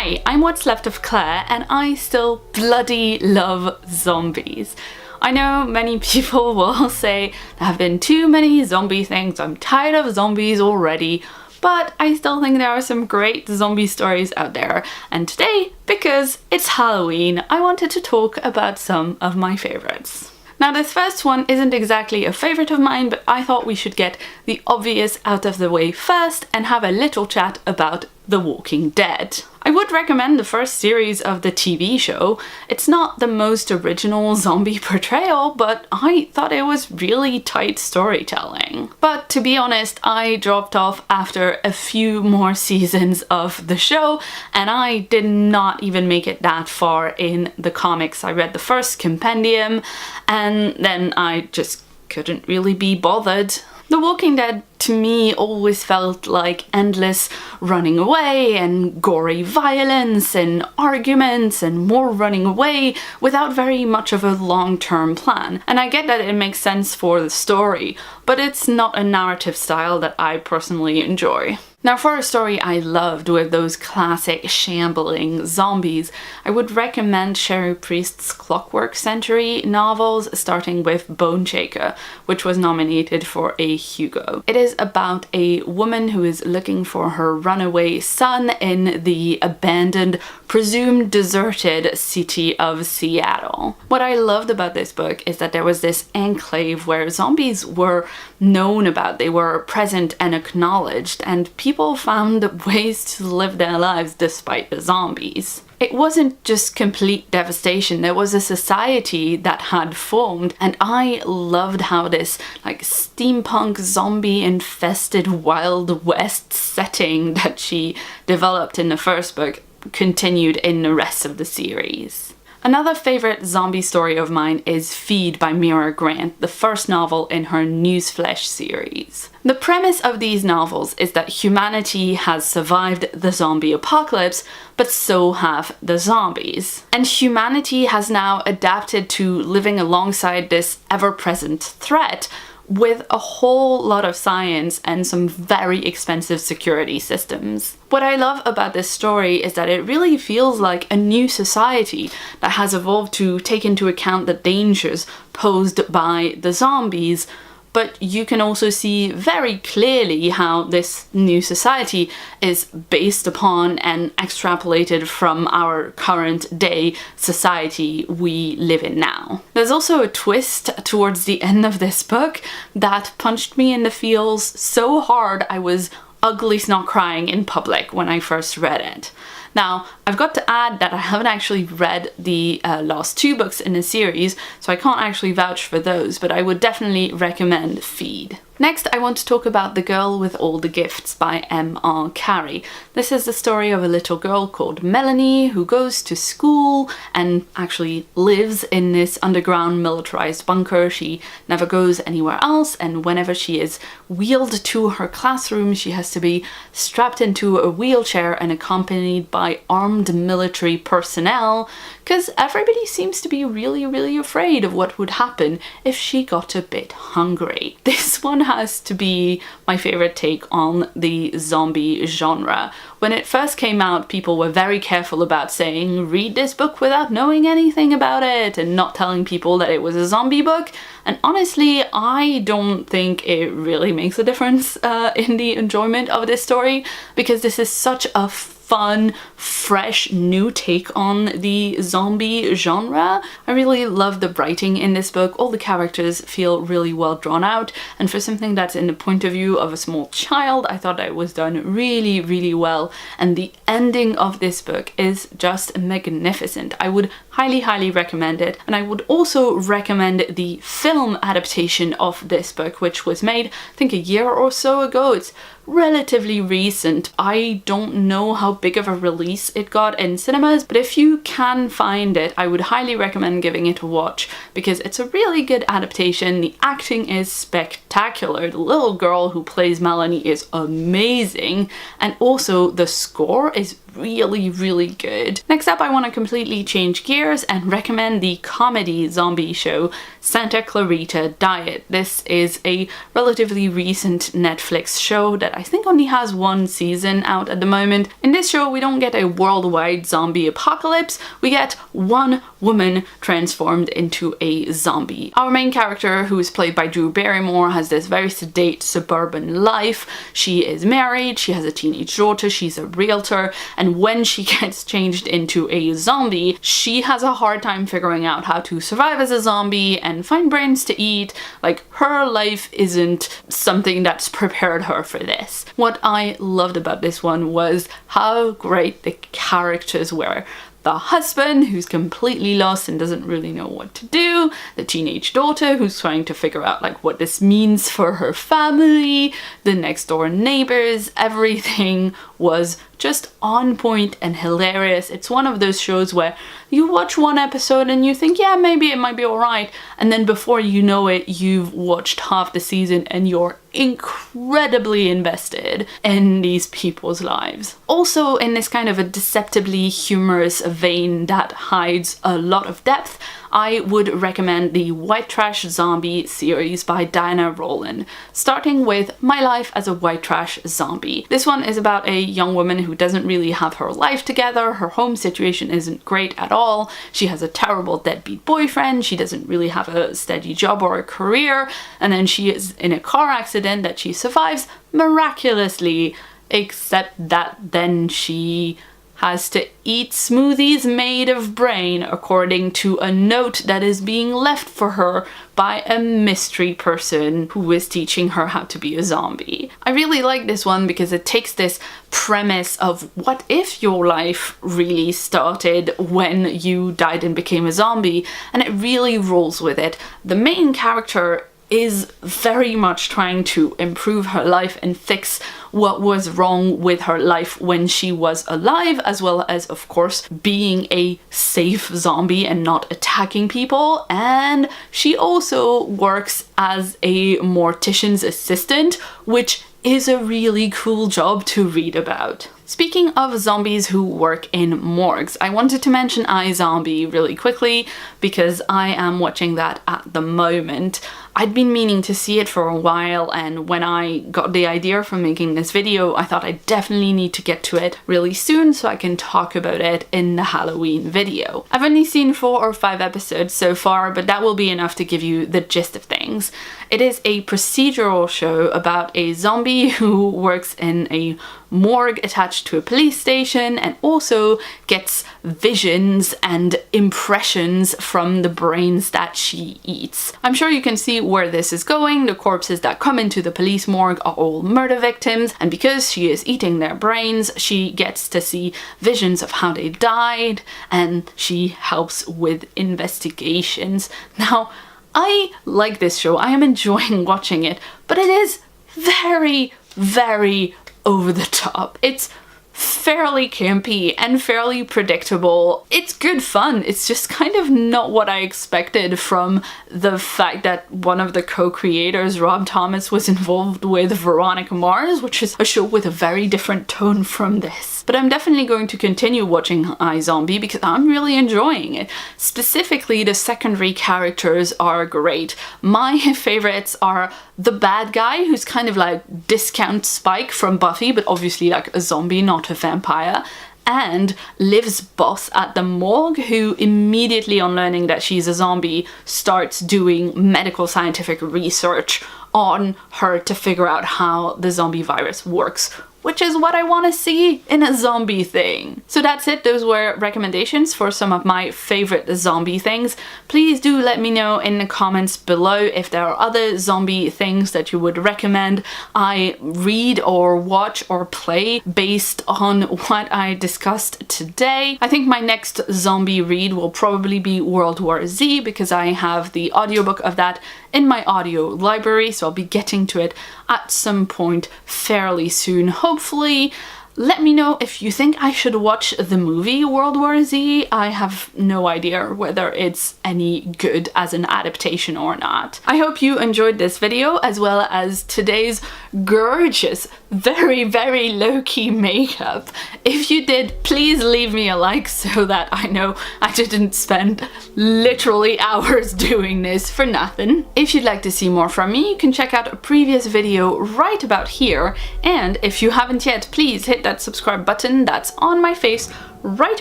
Hi, I'm What's Left of Claire, and I still bloody love zombies. I know many people will say there have been too many zombie things, I'm tired of zombies already, but I still think there are some great zombie stories out there. And today, because it's Halloween, I wanted to talk about some of my favorites. Now, this first one isn't exactly a favorite of mine, but I thought we should get the obvious out of the way first and have a little chat about The Walking Dead. I would recommend the first series of the TV show. It's not the most original zombie portrayal, but I thought it was really tight storytelling. But to be honest, I dropped off after a few more seasons of the show, and I did not even make it that far in the comics. I read the first compendium, and then I just couldn't really be bothered. The Walking Dead, to me, always felt like endless running away and gory violence and arguments and more running away without very much of a long-term plan. And I get that it makes sense for the story, but it's not a narrative style that I personally enjoy. Now, for a story I loved with those classic shambling zombies, I would recommend Sherry Priest's Clockwork Century novels, starting with Bone Shaker, which was nominated for a Hugo. It is about a woman who is looking for her runaway son in the abandoned, presumed deserted city of Seattle. What I loved about this book is that there was this enclave where zombies were known about, they were present and acknowledged, and people found ways to live their lives despite the zombies. It wasn't just complete devastation, there was a society that had formed, and I loved how this steampunk zombie infested Wild West setting that she developed in the first book continued in the rest of the series. Another favourite zombie story of mine is Feed by Mira Grant, the first novel in her Newsflesh series. The premise of these novels is that humanity has survived the zombie apocalypse, but so have the zombies. And humanity has now adapted to living alongside this ever-present threat with a whole lot of science and some very expensive security systems. What I love about this story is that it really feels like a new society that has evolved to take into account the dangers posed by the zombies, but you can also see very clearly how this new society is based upon and extrapolated from our current day society we live in now. There's also a twist towards the end of this book that punched me in the feels so hard I was ugly snot crying in public when I first read it. Now, I've got to add that I haven't actually read the last two books in the series, so I can't actually vouch for those, but I would definitely recommend Feed. Next, I want to talk about The Girl with All the Gifts by M.R. Carey. This is the story of a little girl called Melanie who goes to school and actually lives in this underground militarized bunker. She never goes anywhere else, and whenever she is wheeled to her classroom, she has to be strapped into a wheelchair and accompanied by armed military personnel, because everybody seems to be really afraid of what would happen if she got a bit hungry. This one has to be my favorite take on the zombie genre. When it first came out, people were very careful about saying, read this book without knowing anything about it, and not telling people that it was a zombie book. And honestly, I don't think it really makes a difference in the enjoyment of this story, because this is such a fun, fresh, new take on the zombie genre. I really love the writing in this book. All the characters feel really well drawn out, and for something that's in the point of view of a small child, I thought it was done really well, and the ending of this book is just magnificent. I would highly recommend it, and I would also recommend the film adaptation of this book, which was made, I think, a year or so ago. It's relatively recent. I don't know how big of a release it got in cinemas, but if you can find it, I would highly recommend giving it a watch, because it's a really good adaptation. The acting is spectacular. The little girl who plays Melanie is amazing, and also the score is really, really good. Next up, I want to completely change gears and recommend the comedy zombie show Santa Clarita Diet. This is a relatively recent Netflix show that I think only has one season out at the moment. In this show, we don't get a worldwide zombie apocalypse, we get one woman transformed into a zombie. Our main character, who is played by Drew Barrymore, has this very sedate suburban life. She is married, she has a teenage daughter, she's a realtor, and when she gets changed into a zombie, she has a hard time figuring out how to survive as a zombie and find brains to eat. Like, her life isn't something that's prepared her for this. What I loved about this one was how great the characters were. The husband, who's completely lost and doesn't really know what to do, the teenage daughter, who's trying to figure out like what this means for her family, the next door neighbors, everything was just on point and hilarious. It's one of those shows where you watch one episode and you think, yeah, maybe it might be alright, and then before you know it, you've watched half the season and you're incredibly invested in these people's lives. Also, in this kind of a deceptively humorous vein that hides a lot of depth, I would recommend the White Trash Zombie series by Diana Rowland, starting with My Life as a White Trash Zombie. This one is about a young woman who doesn't really have her life together. Her home situation isn't great at all. She has a terrible deadbeat boyfriend. She doesn't really have a steady job or a career. And then she is in a car accident that she survives miraculously, except that then she has to eat smoothies made of brain, according to a note that is being left for her by a mystery person who is teaching her how to be a zombie. I really like this one because it takes this premise of what if your life really started when you died and became a zombie, and it really rolls with it. The main character is very much trying to improve her life and fix what was wrong with her life when she was alive, as well as, of course, being a safe zombie and not attacking people. And she also works as a mortician's assistant, which is a really cool job to read about. Speaking of zombies who work in morgues, I wanted to mention iZombie really quickly because I am watching that at the moment. I'd been meaning to see it for a while, and when I got the idea for making this video, I thought I definitely need to get to it really soon so I can talk about it in the Halloween video. I've only seen 4 or 5 episodes so far, but that will be enough to give you the gist of things. It is a procedural show about a zombie who works in a morgue attached to a police station and also gets visions and impressions from the brains that she eats. I'm sure you can see where this is going. The corpses that come into the police morgue are all murder victims, and because she is eating their brains, she gets to see visions of how they died, and she helps with investigations. Now, I like this show. I am enjoying watching it, but it is very, very over the top. It's fairly campy and fairly predictable. It's good fun. It's just kind of not what I expected from the fact that one of the co-creators, Rob Thomas, was involved with Veronica Mars, which is a show with a very different tone from this. But I'm definitely going to continue watching iZombie because I'm really enjoying it. Specifically, the secondary characters are great. My favorites are the bad guy, who's kind of like Discount Spike from Buffy, but obviously like a zombie, not a vampire, and Liv's boss at the morgue, who immediately on learning that she's a zombie starts doing medical scientific research on her to figure out how the zombie virus works, which is what I want to see in a zombie thing. So that's it. Those were recommendations for some of my favorite zombie things. Please do let me know in the comments below if there are other zombie things that you would recommend I read or watch or play based on what I discussed today. I think my next zombie read will probably be World War Z because I have the audiobook of that in my audio library, so I'll be getting to it at some point fairly soon, hopefully. Let me know if you think I should watch the movie World War Z. I have no idea whether it's any good as an adaptation or not. I hope you enjoyed this video as well as today's gorgeous, very, very low-key makeup. If you did, please leave me a like so that I know I didn't spend literally hours doing this for nothing. If you'd like to see more from me, you can check out a previous video right about here, and if you haven't yet, please hit that subscribe button that's on my face right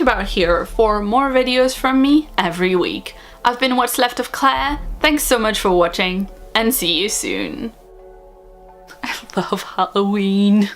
about here for more videos from me every week. I've been What's Left of Claire, thanks so much for watching, and see you soon. I love Halloween.